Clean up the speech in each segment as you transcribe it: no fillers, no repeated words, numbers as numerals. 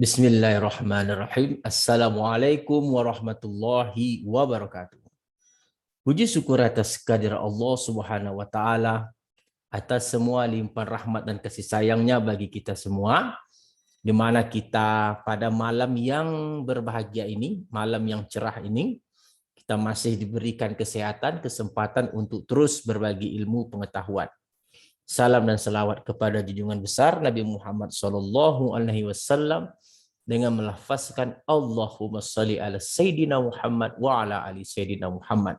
Bismillahirrahmanirrahim. Assalamualaikum warahmatullahi wabarakatuh. Puji syukur atas kehadirat Allah Subhanahu wa taala atas semua limpahan rahmat dan kasih sayangnya bagi kita semua, di mana kita pada malam yang berbahagia ini, malam yang cerah ini, kita masih diberikan kesehatan, kesempatan untuk terus berbagi ilmu pengetahuan. Salam dan selawat kepada junjungan besar Nabi Muhammad SAW dengan melafazkan Allahumma salli ala Sayyidina Muhammad wa ala ali Sayyidina Muhammad.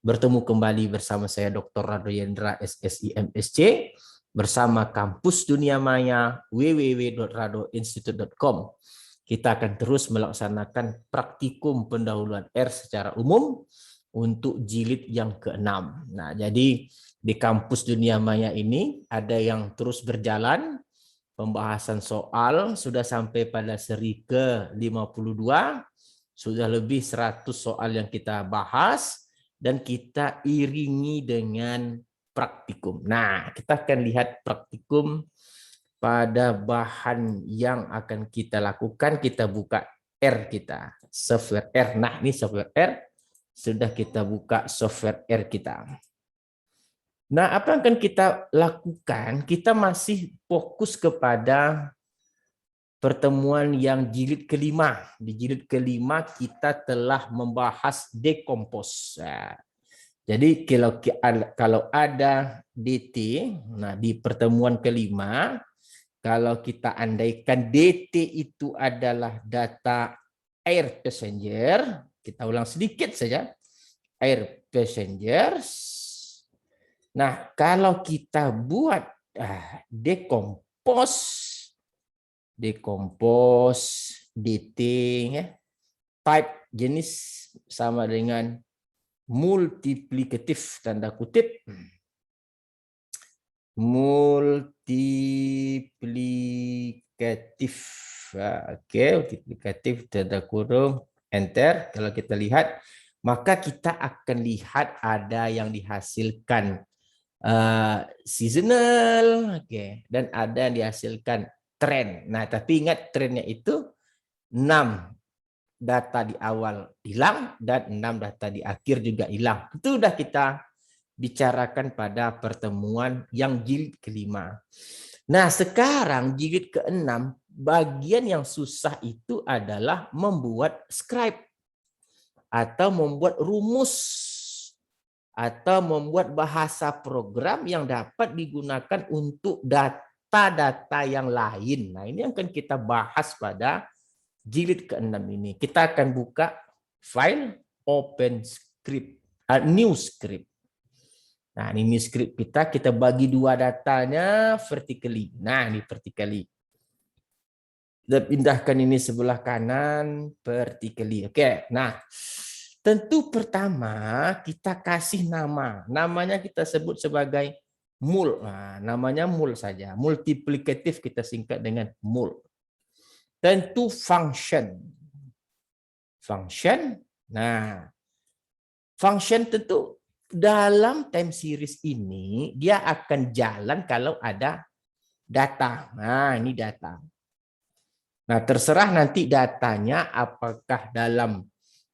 Bertemu kembali bersama saya Dr. Rado Yendra SSI MSc bersama Kampus Dunia Maya www.radoinstitute.com. Kita akan terus melaksanakan praktikum pendahuluan R secara umum untuk jilid yang ke-6. Nah, jadi di Kampus Dunia Maya ini ada yang terus berjalan. Pembahasan soal sudah sampai pada seri ke-52, sudah lebih 100 soal yang kita bahas, dan kita iringi dengan praktikum. Nah, kita akan lihat praktikum pada bahan yang akan kita lakukan. Kita buka R kita, software R. Nah, ini software R, sudah kita buka software R kita. Nah, apa yang akan kita lakukan? Kita masih fokus kepada pertemuan yang jilid kelima. Di jilid kelima kita telah membahas dekompos. Nah, jadi kalau ada DT, nah di pertemuan kelima, kalau kita andaikan DT itu adalah data air passenger, kita ulang sedikit saja, air passenger. Nah, kalau kita buat dekompos DT, ya, type jenis sama dengan multiplikatif, tanda kutip, multiplikatif. Oke, multiplikatif, tanda kurung, enter. Kalau kita lihat, maka kita akan lihat ada yang dihasilkan seasonal, oke, dan ada yang dihasilkan tren. Nah, tapi ingat trennya itu 6 data di awal hilang dan 6 data di akhir juga hilang. Itu sudah kita bicarakan pada pertemuan yang jilid kelima. Nah, sekarang jilid ke-6, bagian yang susah itu adalah membuat script atau membuat rumus atau membuat bahasa program yang dapat digunakan untuk data-data yang lain. Nah, ini yang akan kita bahas pada jilid ke-6 ini. Kita akan buka file open script, new script. Nah, ini new script kita bagi dua datanya vertically. Nah, ini vertically. Kita pindahkan ini sebelah kanan vertically. Oke, nah, tentu pertama kita kasih nama. Namanya kita sebut sebagai mul. Nah, namanya mul saja. Multiplikatif kita singkat dengan mul. Tentu function. Function. Nah, function tentu dalam time series ini dia akan jalan kalau ada data. Nah, ini data. Nah, terserah nanti datanya apakah dalam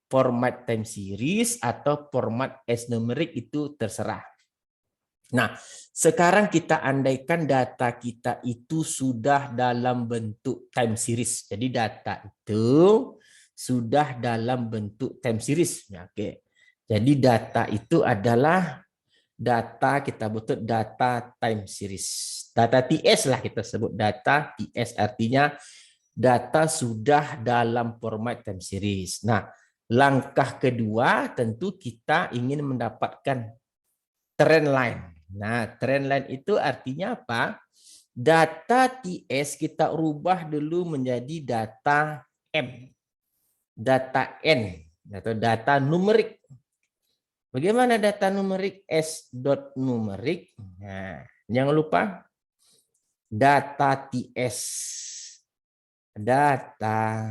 format time series atau format as numeric, itu terserah. Nah, sekarang kita andaikan data kita itu sudah dalam bentuk time series. Jadi data itu sudah dalam bentuk time series. Oke. Jadi data itu adalah data, kita butuh data time series. Data TS lah kita sebut, data TS artinya data sudah dalam format time series. Nah, langkah kedua tentu kita ingin mendapatkan trend line. Nah, trend line itu artinya apa? Data TS kita rubah dulu menjadi data M, data N, atau data numerik. Bagaimana data numerik? S dot numerik. Nah, jangan lupa data TS. Data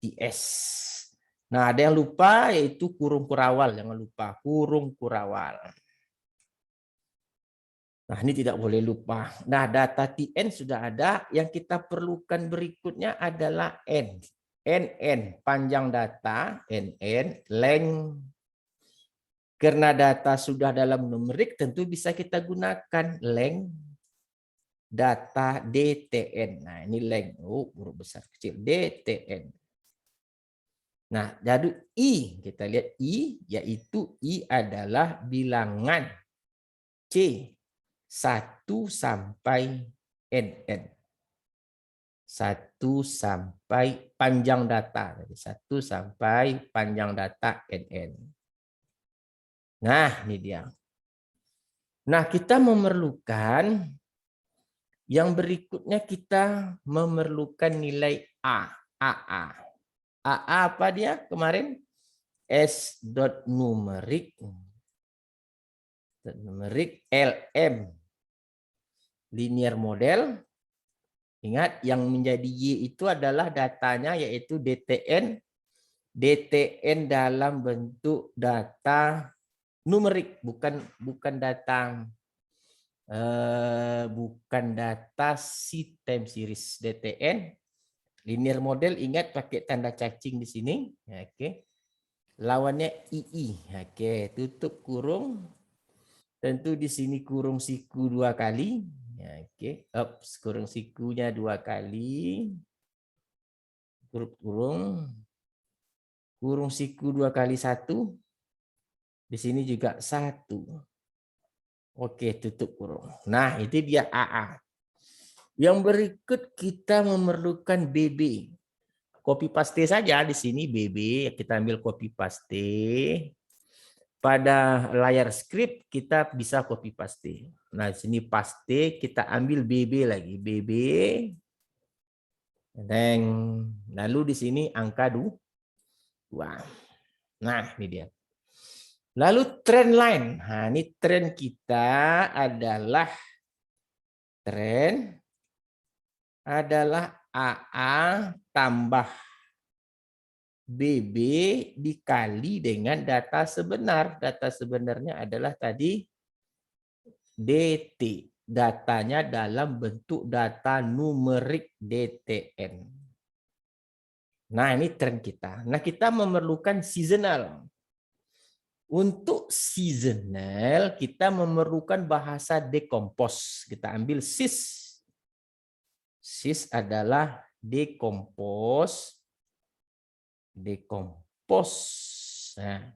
TS. Nah, ada yang lupa yaitu kurung kurawal. Jangan lupa kurung kurawal. Nah, ini tidak boleh lupa. Nah, data TN sudah ada. Yang kita perlukan berikutnya adalah N. NN, panjang data, NN, length. Karena data sudah dalam numerik, tentu bisa kita gunakan length data DTN. Nah, ini length. Huruf besar kecil. DTN. Nah, jadi I, kita lihat I, yaitu I adalah bilangan C 1 sampai NN. 1 sampai panjang data. Jadi 1 sampai panjang data NN. Nah, ini dia. Nah, kita memerlukan yang berikutnya, kita memerlukan nilai A. AA. AA apa dia kemarin? S dot numerik LM linear model. Ingat, yang menjadi Y itu adalah datanya, yaitu DTN. DTN dalam bentuk data numerik, bukan data time series. DTN linear model, ingat pakai tanda cacing di sini. Oke. Lawannya II. Oke, tutup kurung. Tentu di sini kurung siku 2 kali. Oke, kurung sikunya 2 kali. Kurung siku 2 kali 1. Di sini juga 1. Oke, tutup kurung. Nah, itu dia AA. Yang berikut kita memerlukan BB. Copy paste saja di sini BB, kita ambil copy paste. Pada layar script kita bisa copy paste. Nah, di sini paste, kita ambil BB lagi, BB. Dan lalu di sini angka 2. Nah, ini dia. Lalu trend line. Nah, ini trend kita adalah AA tambah BB dikali dengan data sebenar. Data sebenarnya adalah tadi DT. Datanya dalam bentuk data numerik DTN. Nah, ini tren kita. Nah, kita memerlukan seasonal. Untuk seasonal, kita memerlukan bahasa decompose. Kita ambil sys. Sys adalah decompose. Nah,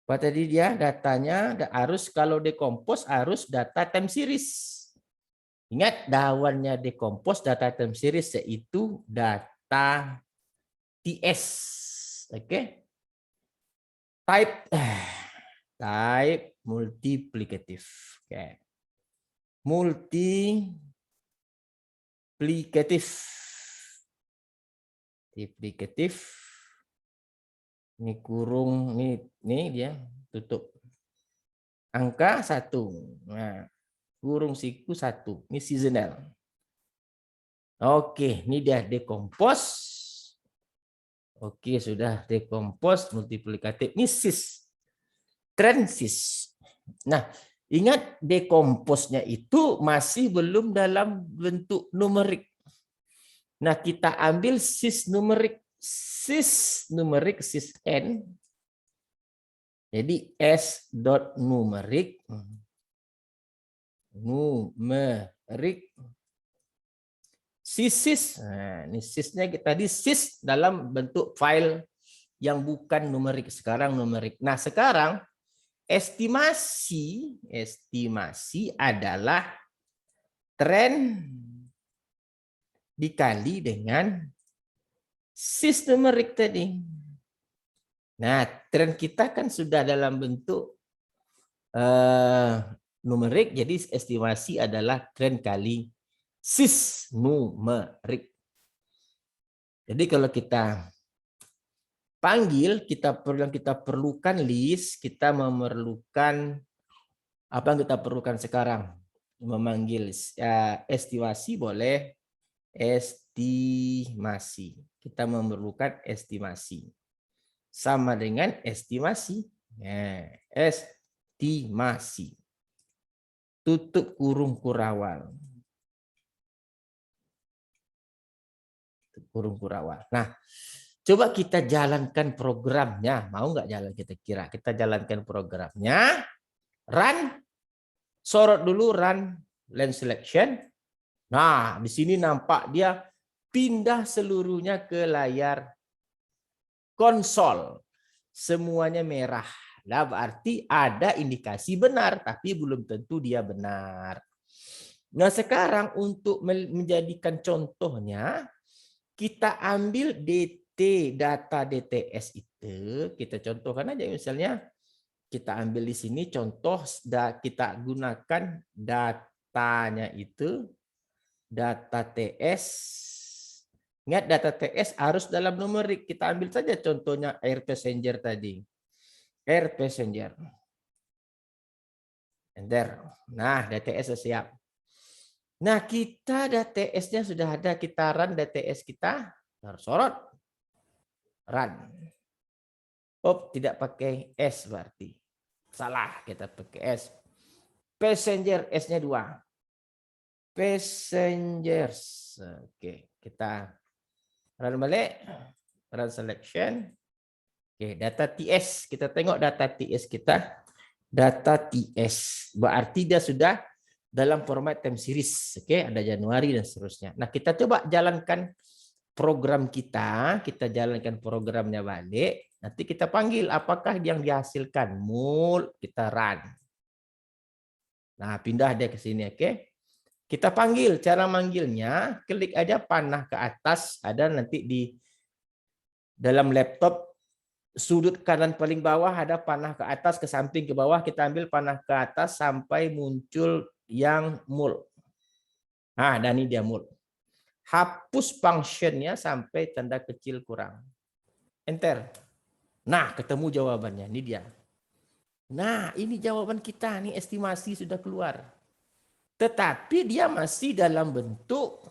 apa tadi dia datanya? Harus kalau decompose harus data time series. Ingat, dawannya decompose data time series yaitu data TS. Oke. Type multiplicative. Oke. Multiplicative. Ini kurung, ini dia tutup. Angka 1. Nah, kurung siku 1. Ini seasonal. Oke, ini dia decompose. Oke, sudah decompose multiplikatif. Ini sis. Trend sis. Nah, ingat decompose-nya itu masih belum dalam bentuk numerik. Nah, kita ambil sis numerik. Sis N. Jadi S dot numerik. Sis. Nah, ini sisnya tadi sis dalam bentuk file yang bukan numerik, sekarang numerik. Nah, sekarang estimasi adalah tren dikali dengan sis numerik tadi. Nah, tren kita kan sudah dalam bentuk numerik, jadi estimasi adalah tren kali sis numerik. Jadi kalau kita panggil, yang kita perlukan list, kita memerlukan apa yang kita perlukan sekarang? Memanggil estimasi boleh, estimasi. Kita memerlukan estimasi. Sama dengan estimasi. Estimasi. tutup kurung kurawal. Kurung kurawal. Nah, coba kita jalankan programnya. Mau nggak jalan kita kira? Kita jalankan programnya. Run. Sorot dulu run lens selection. Nah, di sini nampak dia pindah seluruhnya ke layar konsol. Semuanya merah. Nah, berarti ada indikasi benar, tapi belum tentu dia benar. Nah, sekarang untuk menjadikan contohnya, kita ambil data DTS itu, kita contohkan aja misalnya, kita ambil di sini contoh, kita gunakan datanya itu, data TS. Ingat data TS harus dalam numerik, kita ambil saja contohnya Air Passenger tadi. Air Passenger. Enter. Nah, DTS sudah siap. Nah, kita DTS-nya sudah ada, kita run DTS kita, sorot, run. Oh, tidak pakai S berarti. Salah, kita pakai S. Passenger, S-nya 2. Passengers. Oke, kita run balik. Run selection. Oke, data TS. Kita tengok data TS kita. Data TS. Berarti dia sudah dalam format time series. Oke, ada Januari dan seterusnya. Nah, kita coba jalankan program kita jalankan programnya balik. Nanti kita panggil apakah yang dihasilkan. Mul, kita run. Nah, pindah dia ke sini, oke. Kita panggil, cara manggilnya, klik aja panah ke atas, ada nanti di dalam laptop sudut kanan paling bawah ada panah ke atas, ke samping, ke bawah, kita ambil panah ke atas sampai muncul yang mul. Nah, dan ini dia mul. Hapus functionnya sampai tanda kecil kurang. Enter. Nah, ketemu jawabannya. Ini dia. Nah, ini jawaban kita. Ini estimasi sudah keluar. Tetapi dia masih dalam bentuk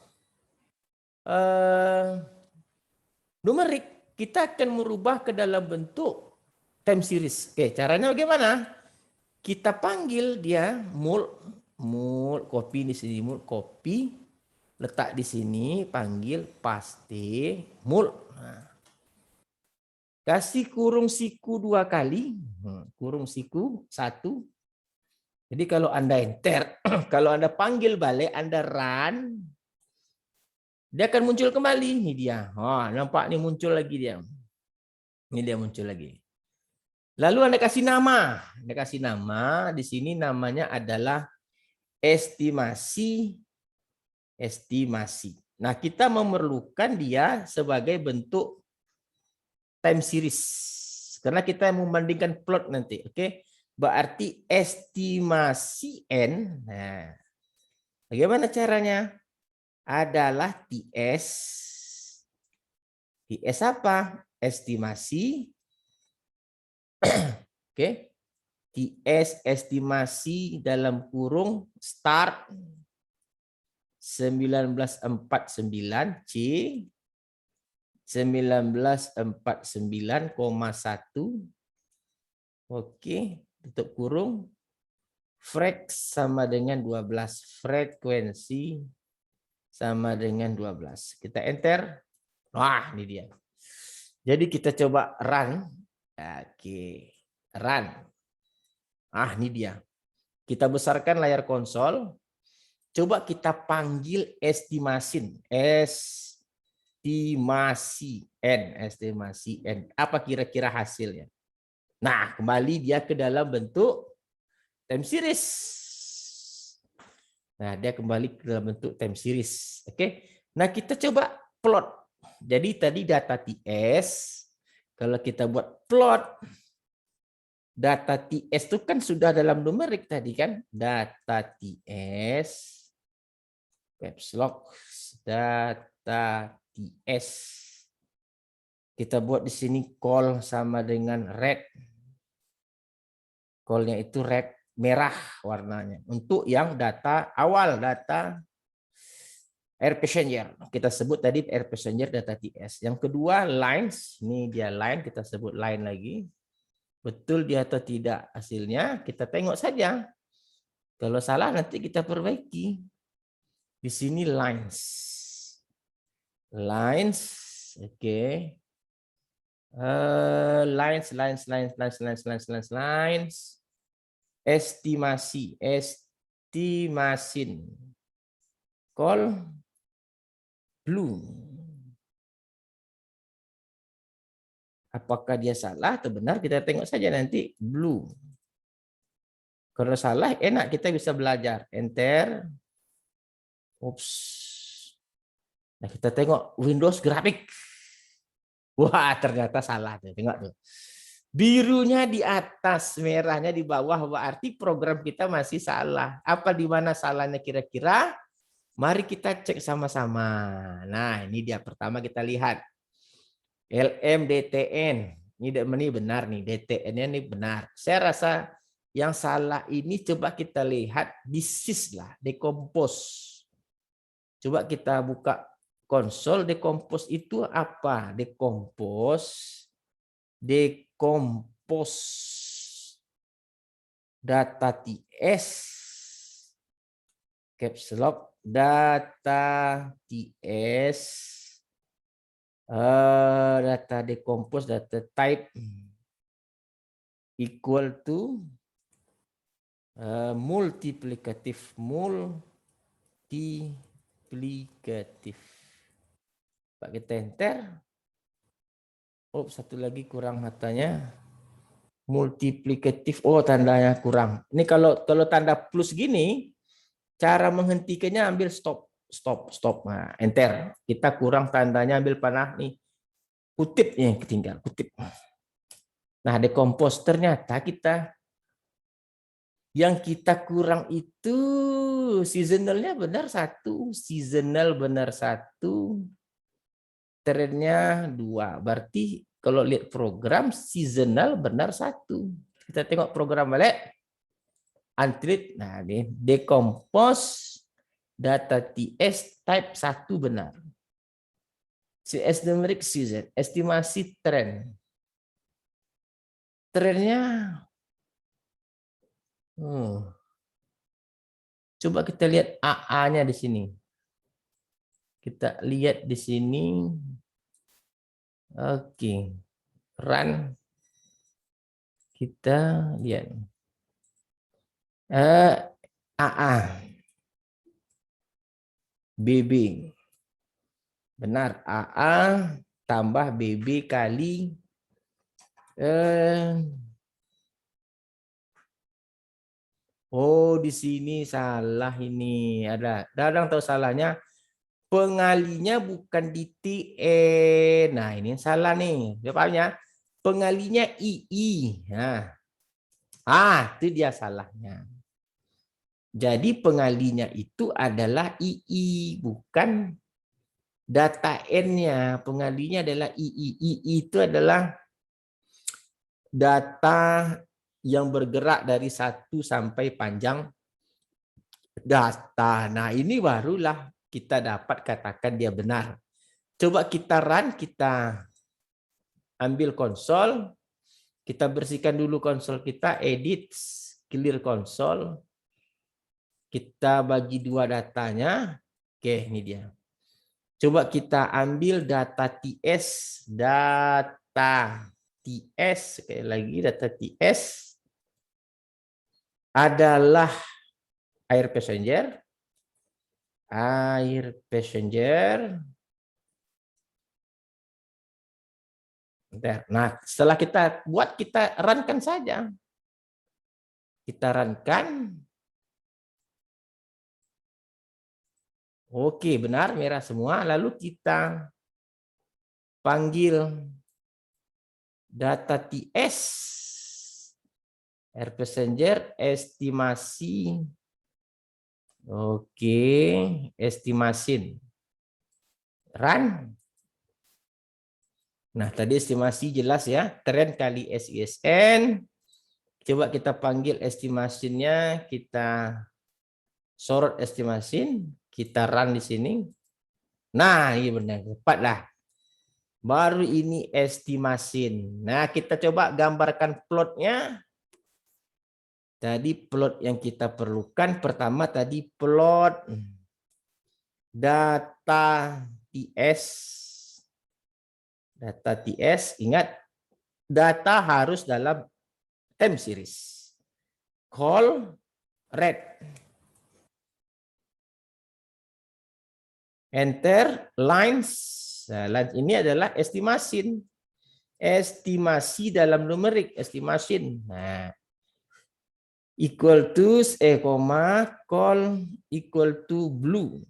numerik. Kita akan merubah ke dalam bentuk time series. Oke, caranya bagaimana? Kita panggil dia mul, copy di sini, mul, copy, letak di sini, panggil, paste, mul. Nah. Kasih kurung siku 2 kali, kurung siku 1. Jadi kalau Anda enter, kalau Anda panggil balik, Anda run, dia akan muncul kembali. Ini dia. Oh, nampak nih muncul lagi dia. Ini dia muncul lagi. Lalu Anda kasih nama. Anda kasih nama. Di sini namanya adalah estimasi. Nah, kita memerlukan dia sebagai bentuk time series. Karena kita membandingkan plot nanti. Oke. Berarti estimasi N. Nah, bagaimana caranya? Adalah TS. TS apa? Estimasi. Oke. TS estimasi dalam kurung start 1949 C 1949,1. Oke, tutup kurung. Frek sama dengan 12. Frekuensi sama dengan 12. Kita enter. Wah, ini dia. Jadi kita coba run. Oke, run. Ah, ini dia. Kita besarkan layar konsol. Coba kita panggil estimasi. Estimasi N. Apa kira-kira hasilnya? Nah, kembali dia ke dalam bentuk time series. Nah, dia kembali ke dalam bentuk time series. Oke. Nah, kita coba plot. Jadi tadi data TS, kalau kita buat plot, data TS itu kan sudah dalam numerik tadi kan? Data TS, caps lock, data TS. Kita buat di sini call sama dengan red. Call-nya itu red. Merah warnanya untuk yang data awal, data Air Passenger. Kita sebut tadi Air Passenger data TS. Yang kedua lines, ini dia line, kita sebut line lagi. Betul dia atau tidak hasilnya kita tengok saja. Kalau salah nanti kita perbaiki. Di sini lines. Lines, oke. Lines. Estimasi, estimasin. Call blue. Apakah dia salah atau benar? Kita tengok saja nanti. Blue. Kalau salah, enak kita bisa belajar. Enter. Oops. Nah, kita tengok Windows grafik. Wah, ternyata salah. Tengok tuh. Birunya di atas, merahnya di bawah. Berarti program kita masih salah. Apa di mana salahnya kira-kira? Mari kita cek sama-sama. Nah, ini dia pertama kita lihat. LMDTN. Ini benar nih, DTN-nya ini benar. Saya rasa yang salah ini coba kita lihat disis lah, decompose. Coba kita buka konsol, decompose itu apa? Decompose data TS caps lock data TS data decompose data type equal to multiplicative. Pak kita enter. Oh, satu lagi kurang matanya. Multiplikatif. Oh, tandanya kurang. Ini kalau tanda plus gini, cara menghentikannya ambil stop. Nah, enter. Kita kurang tandanya, ambil panah nih. Kutipnya yang ketinggalan, kutip. Nah, decompose ternyata yang kita kurang itu seasonalnya benar 1, seasonal benar 1, trennya 2. Berarti kalau lihat program seasonal benar 1. Kita tengok program balik. Untreat. Nah, ini decompose data TS type 1 benar. CS numeric season, estimasi tren. Trennya coba kita lihat AA-nya di sini. Kita lihat di sini. Oke. Run. Kita lihat. AA. BB. Benar. AA tambah BB kali oh, di sini salah ini. Ada. Dadang tahu salahnya. Pengalinya bukan di TN. Nah, ini salah nih. Jawabannya pengalinya II. Nah. Itu dia salahnya. Jadi pengalinya itu adalah II, bukan data N-nya. Pengalinya adalah II. II itu adalah data yang bergerak dari 1 sampai panjang data. Nah, ini barulah kita dapat katakan dia benar. Coba kita run, kita ambil konsol, kita bersihkan dulu konsol kita, edit, clear konsol. Kita bagi 2 datanya. Oke, ini dia. Coba kita ambil data TS, sekali lagi data TS adalah air passenger. Nah, setelah kita buat, kita runkan saja. Kita runkan. Oke, benar, merah semua. Lalu kita panggil data TS, air passenger, estimasi. Oke, estimasin. Run. Nah, tadi estimasi jelas ya. Tren kali SISN. Coba kita panggil estimasinya. Kita sorot estimasin. Kita run di sini. Nah, ini benar. Tepat lah. Baru ini estimasin. Nah, kita coba gambarkan plotnya. Tadi plot yang kita perlukan pertama tadi plot data TS. Data TS, ingat data harus dalam time series. Call red. Enter lines. Nah, lines ini adalah estimasi. Estimasi dalam numerik, estimation. Nah, equal to call equal to blue.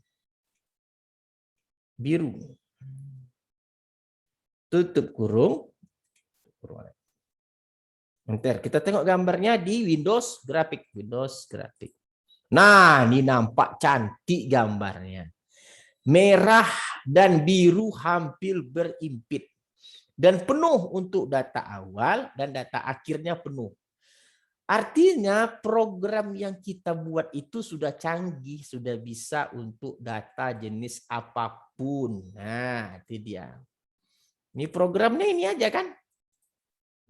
Biru. Tutup kurung. Enter. Kita tengok gambarnya di Windows grafik. Windows grafik. Nah, ini nampak cantik gambarnya. Merah dan biru hampir berimpit. Dan penuh untuk data awal dan data akhirnya penuh. Artinya program yang kita buat itu sudah canggih, sudah bisa untuk data jenis apapun. Nah, itu dia. Ini programnya ini aja kan?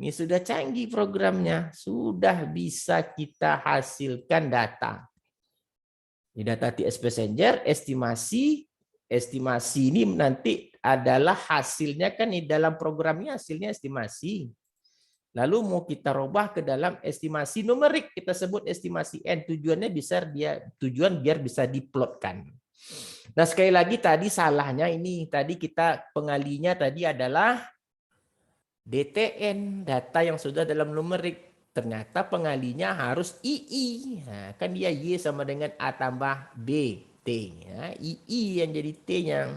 Ini sudah canggih programnya, sudah bisa kita hasilkan data. Di data TS Passenger, estimasi ini nanti adalah hasilnya kan di dalam programnya hasilnya estimasi. Lalu mau kita rubah ke dalam estimasi numerik, kita sebut estimasi N. Tujuannya biar bisa diplotkan. Nah, sekali lagi tadi salahnya ini, tadi kita pengalinya tadi adalah DTN, data yang sudah dalam numerik. Ternyata pengalinya harus II. Nah, kan dia Y sama dengan A tambah B, T. Ya, II yang jadi T-nya.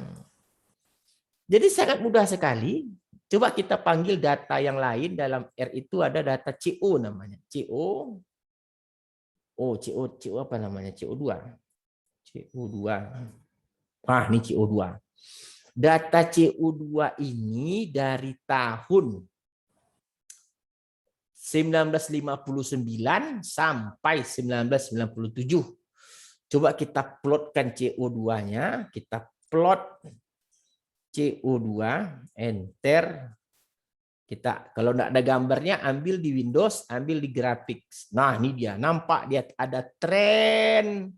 Jadi sangat mudah sekali. Coba kita panggil data yang lain dalam R itu ada data CO namanya. CO. Oh, CO apa namanya? CO2. CO2. Ah, ini CO2. Data CO2 ini dari tahun 1959 sampai 1997. Coba kita plotkan CO2-nya, kita plot CO2, enter. Kita kalau tidak ada gambarnya ambil di Windows, ambil di graphics. Nah, ini dia. Nampak dia ada tren.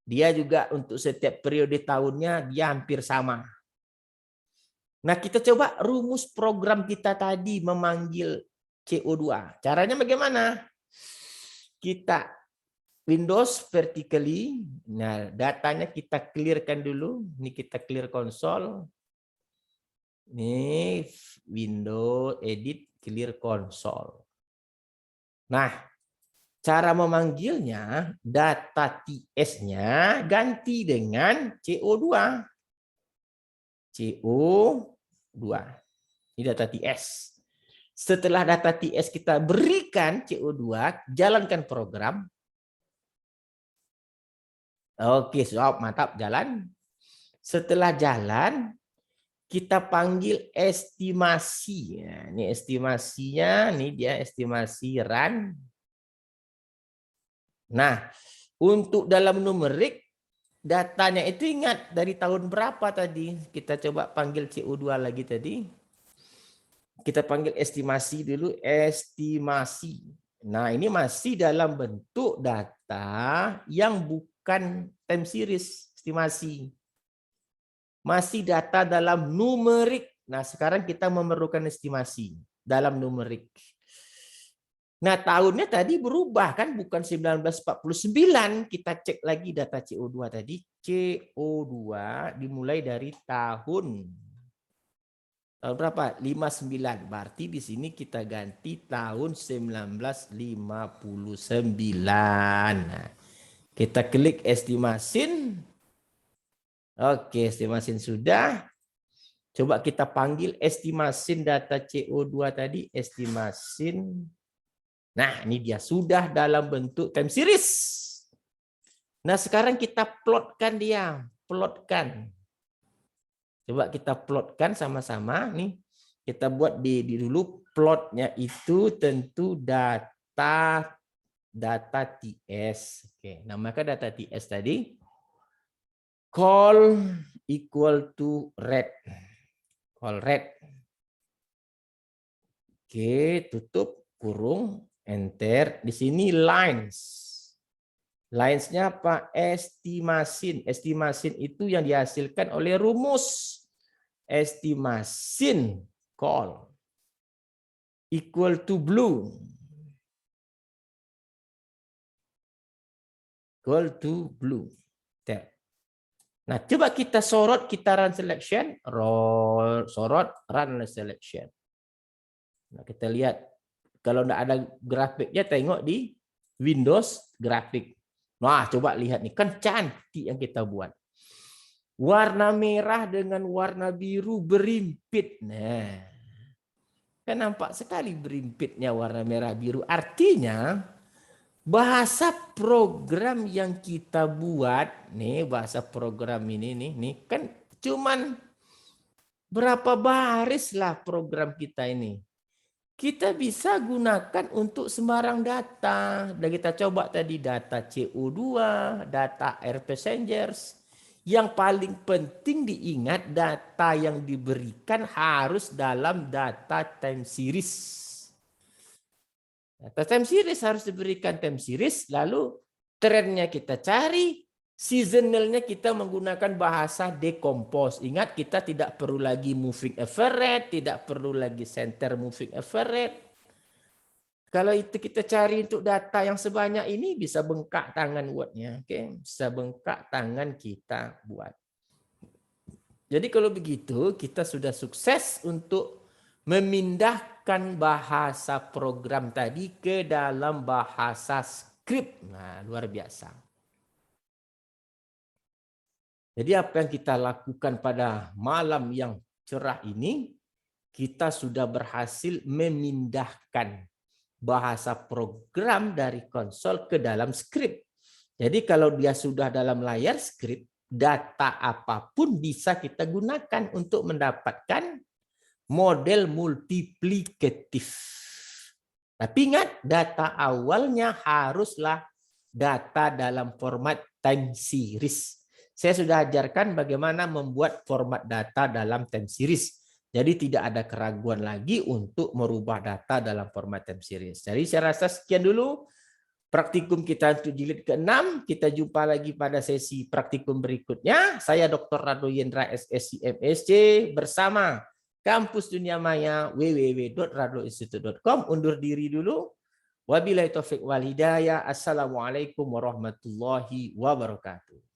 Dia juga untuk setiap periode tahunnya dia hampir sama. Nah, kita coba rumus program kita tadi memanggil CO2. Caranya bagaimana? Kita Windows vertically. Nah, datanya kita clearkan dulu. Ini kita clear console. Ini Windows edit clear console. Nah, cara memanggilnya data TS-nya ganti dengan CO2. CO2. Ini data TS. Setelah data TS kita berikan CO2, jalankan program. Oke, mantap, jalan. Setelah jalan, kita panggil estimasi. Nah, ini estimasinya, ini dia estimasi run. Nah, untuk dalam numerik, datanya itu ingat dari tahun berapa tadi? Kita coba panggil CO2 lagi tadi. Kita panggil estimasi dulu, estimasi. Nah, ini masih dalam bentuk data yang bukan time series, estimasi. Masih data dalam numerik. Nah, sekarang kita memerlukan estimasi dalam numerik. Nah, tahunnya tadi berubah kan, bukan 1949. Kita cek lagi data CO2 tadi. CO2 dimulai dari tahun berapa? 59. Berarti di sini kita ganti tahun 1959. Nah, kita klik estimasi. Oke, estimasi sudah. Coba kita panggil estimasi data CO2 tadi, estimasi. Nah, ini dia sudah dalam bentuk time series. Nah, sekarang kita plotkan dia, plotkan. Coba kita plotkan sama-sama nih. Kita buat di dulu plotnya itu tentu data TS. Oke, namakan data TS tadi. Call equal to red. Call red. Oke, tutup kurung. Enter. Di sini lines. Lines-nya apa? Estimasin. Estimasin itu yang dihasilkan oleh rumus. Estimasin call equal to blue. Equal to blue. Nah, coba kita sorot, kita run selection. Sorot, run selection. Nah, kita lihat. Kalau tidak ada grafiknya, tengok di Windows grafik. Nah, coba lihat nih. Kan cantik yang kita buat. Warna merah dengan warna biru berimpit. Nah, kan nampak sekali berimpitnya warna merah biru. Artinya, bahasa program yang kita buat, nih bahasa program ini nih kan cuman berapa baris lah program kita ini. Kita bisa gunakan untuk sembarang data. Dan kita coba tadi data CO2, data air passengers. Yang paling penting diingat data yang diberikan harus dalam data time series. Data time series harus diberikan time series, lalu trennya kita cari, seasonalnya kita menggunakan bahasa decompose. Ingat, kita tidak perlu lagi moving average, tidak perlu lagi center moving average. Kalau itu kita cari untuk data yang sebanyak ini, bisa bengkak tangan buatnya. Oke, bisa bengkak tangan kita buat. Jadi kalau begitu, kita sudah sukses untuk memindahkan bahasa program tadi ke dalam bahasa script. Nah, luar biasa. Jadi apa yang kita lakukan pada malam yang cerah ini, kita sudah berhasil memindahkan bahasa program dari konsol ke dalam script. Jadi kalau dia sudah dalam layar script, data apapun bisa kita gunakan untuk mendapatkan model multiplikatif. Tapi ingat, data awalnya haruslah data dalam format time series. Saya sudah ajarkan bagaimana membuat format data dalam time series. Jadi tidak ada keraguan lagi untuk merubah data dalam format time series. Jadi saya rasa sekian dulu praktikum kita untuk jilid ke-6. Kita jumpa lagi pada sesi praktikum berikutnya. Saya Dr. Rado Yendra SSC MSc bersama Kampus Dunia Maya www.radoinstitute.com. Undur diri dulu. Wabillahi taufiq wal hidayah. Assalamualaikum warahmatullahi wabarakatuh.